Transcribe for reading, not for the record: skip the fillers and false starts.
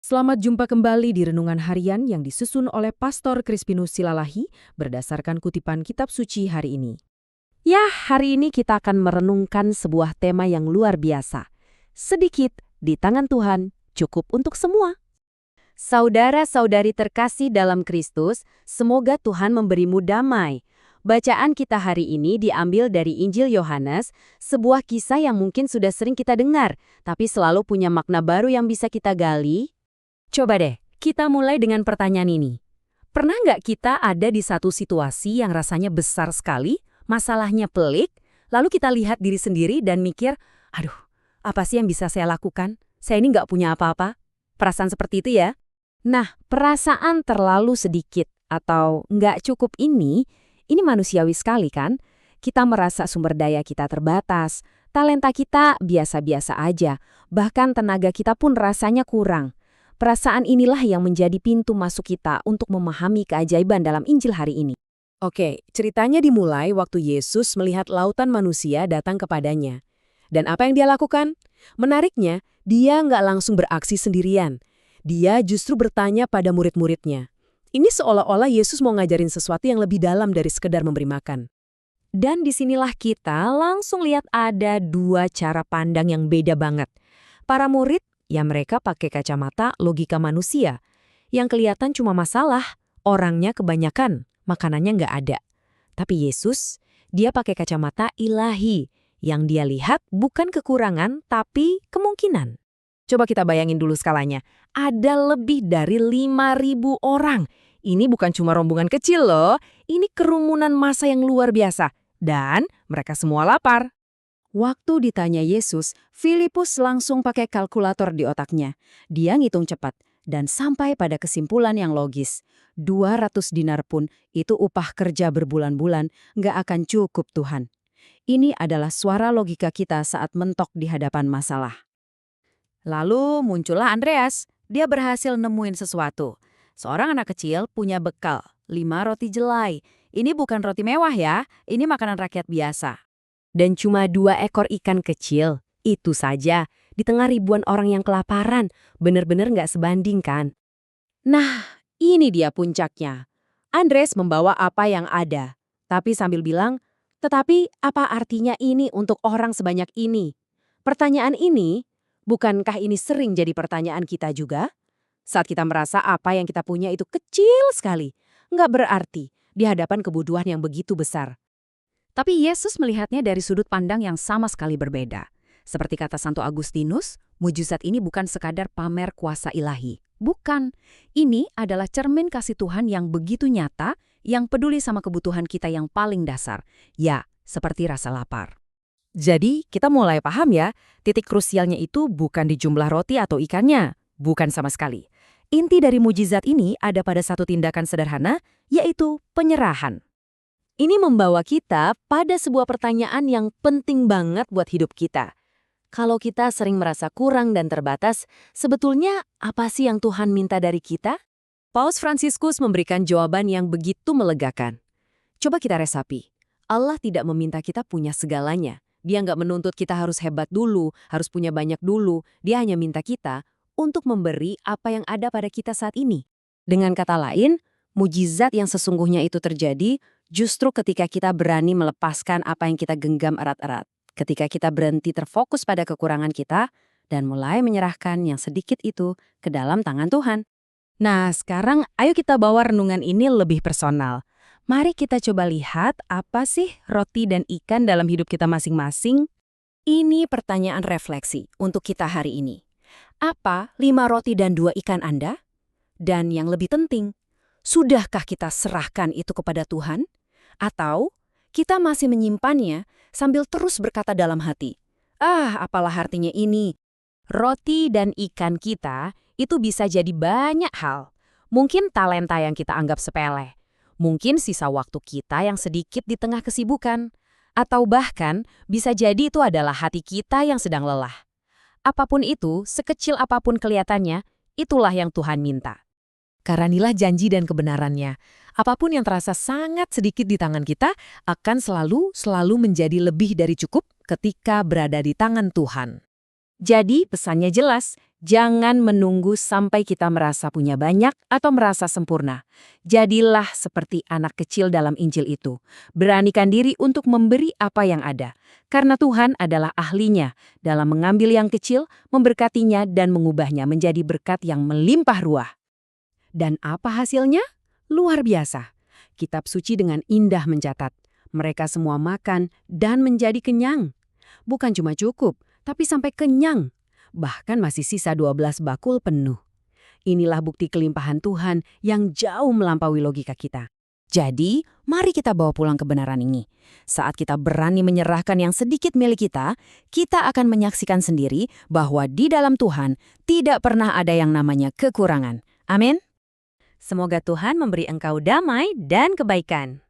Selamat jumpa kembali di Renungan Harian yang disusun oleh Pastor Crispinus Silalahi berdasarkan kutipan Kitab Suci hari ini. Ya, hari ini kita akan merenungkan sebuah tema yang luar biasa. Sedikit di tangan Tuhan, cukup untuk semua. Saudara-saudari terkasih dalam Kristus, semoga Tuhan memberimu damai. Bacaan kita hari ini diambil dari Injil Yohanes, sebuah kisah yang mungkin sudah sering kita dengar, tapi selalu punya makna baru yang bisa kita gali. Coba deh, kita mulai dengan pertanyaan ini. Pernah nggak kita ada di satu situasi yang rasanya besar sekali, masalahnya pelik, lalu kita lihat diri sendiri dan mikir, aduh, apa sih yang bisa saya lakukan? Saya ini nggak punya apa-apa. Perasaan seperti itu ya? Nah, perasaan terlalu sedikit atau nggak cukup ini manusiawi sekali kan? Kita merasa sumber daya kita terbatas, talenta kita biasa-biasa aja, bahkan tenaga kita pun rasanya kurang. Perasaan inilah yang menjadi pintu masuk kita untuk memahami keajaiban dalam Injil hari ini. Oke, ceritanya dimulai waktu Yesus melihat lautan manusia datang kepadanya. Dan apa yang dia lakukan? Menariknya, dia nggak langsung beraksi sendirian. Dia justru bertanya pada murid-muridnya. Ini seolah-olah Yesus mau ngajarin sesuatu yang lebih dalam dari sekedar memberi makan. Dan disinilah kita langsung lihat ada dua cara pandang yang beda banget. Para murid, ya mereka pakai kacamata logika manusia. Yang kelihatan cuma masalah, orangnya kebanyakan, makanannya nggak ada. Tapi Yesus, dia pakai kacamata ilahi. Yang dia lihat bukan kekurangan, tapi kemungkinan. Coba kita bayangin dulu skalanya. Ada lebih dari 5.000 orang. Ini bukan cuma rombongan kecil loh. Ini kerumunan massa yang luar biasa. Dan mereka semua lapar. Waktu ditanya Yesus, Filipus langsung pakai kalkulator di otaknya. Dia ngitung cepat dan sampai pada kesimpulan yang logis. 200 dinar pun itu upah kerja berbulan-bulan nggak akan cukup Tuhan. Ini adalah suara logika kita saat mentok di hadapan masalah. Lalu muncullah Andreas. Dia berhasil nemuin sesuatu. Seorang anak kecil punya bekal, 5 roti jelai. Ini bukan roti mewah ya, ini makanan rakyat biasa. Dan cuma 2 ekor ikan kecil, itu saja, di tengah ribuan orang yang kelaparan, bener-bener nggak sebanding kan? Nah, ini dia puncaknya. Andres membawa apa yang ada, tapi sambil bilang, tetapi apa artinya ini untuk orang sebanyak ini? Pertanyaan ini, bukankah ini sering jadi pertanyaan kita juga? Saat kita merasa apa yang kita punya itu kecil sekali, nggak berarti di hadapan kebutuhan yang begitu besar. Tapi Yesus melihatnya dari sudut pandang yang sama sekali berbeda. Seperti kata Santo Agustinus, mujizat ini bukan sekadar pamer kuasa ilahi. Bukan. Ini adalah cermin kasih Tuhan yang begitu nyata, yang peduli sama kebutuhan kita yang paling dasar. Ya, seperti rasa lapar. Jadi, kita mulai paham ya, titik krusialnya itu bukan di jumlah roti atau ikannya. Bukan sama sekali. Inti dari mujizat ini ada pada satu tindakan sederhana, yaitu penyerahan. Ini membawa kita pada sebuah pertanyaan yang penting banget buat hidup kita. Kalau kita sering merasa kurang dan terbatas, sebetulnya apa sih yang Tuhan minta dari kita? Paus Fransiskus memberikan jawaban yang begitu melegakan. Coba kita resapi. Allah tidak meminta kita punya segalanya. Dia nggak menuntut kita harus hebat dulu, harus punya banyak dulu. Dia hanya minta kita untuk memberi apa yang ada pada kita saat ini. Dengan kata lain, mujizat yang sesungguhnya itu terjadi justru ketika kita berani melepaskan apa yang kita genggam erat-erat. Ketika kita berhenti terfokus pada kekurangan kita dan mulai menyerahkan yang sedikit itu ke dalam tangan Tuhan. Nah, sekarang ayo kita bawa renungan ini lebih personal. Mari kita coba lihat apa sih roti dan ikan dalam hidup kita masing-masing. Ini pertanyaan refleksi untuk kita hari ini. Apa 5 roti dan 2 ikan Anda? Dan yang lebih penting, sudahkah kita serahkan itu kepada Tuhan? Atau kita masih menyimpannya sambil terus berkata dalam hati, apalah artinya ini? Roti dan ikan kita itu bisa jadi banyak hal. Mungkin talenta yang kita anggap sepele. Mungkin sisa waktu kita yang sedikit di tengah kesibukan. Atau bahkan bisa jadi itu adalah hati kita yang sedang lelah. Apapun itu, sekecil apapun kelihatannya, itulah yang Tuhan minta. Karena inilah janji dan kebenarannya. Apapun yang terasa sangat sedikit di tangan kita akan selalu menjadi lebih dari cukup ketika berada di tangan Tuhan. Jadi pesannya jelas, jangan menunggu sampai kita merasa punya banyak atau merasa sempurna. Jadilah seperti anak kecil dalam Injil itu. Beranikan diri untuk memberi apa yang ada. Karena Tuhan adalah ahlinya dalam mengambil yang kecil, memberkatinya dan mengubahnya menjadi berkat yang melimpah ruah. Dan apa hasilnya? Luar biasa. Kitab suci dengan indah mencatat, mereka semua makan dan menjadi kenyang. Bukan cuma cukup, tapi sampai kenyang. Bahkan masih sisa 12 bakul penuh. Inilah bukti kelimpahan Tuhan yang jauh melampaui logika kita. Jadi, mari kita bawa pulang kebenaran ini. Saat kita berani menyerahkan yang sedikit milik kita akan menyaksikan sendiri bahwa di dalam Tuhan tidak pernah ada yang namanya kekurangan. Amin. Semoga Tuhan memberi engkau damai dan kebaikan.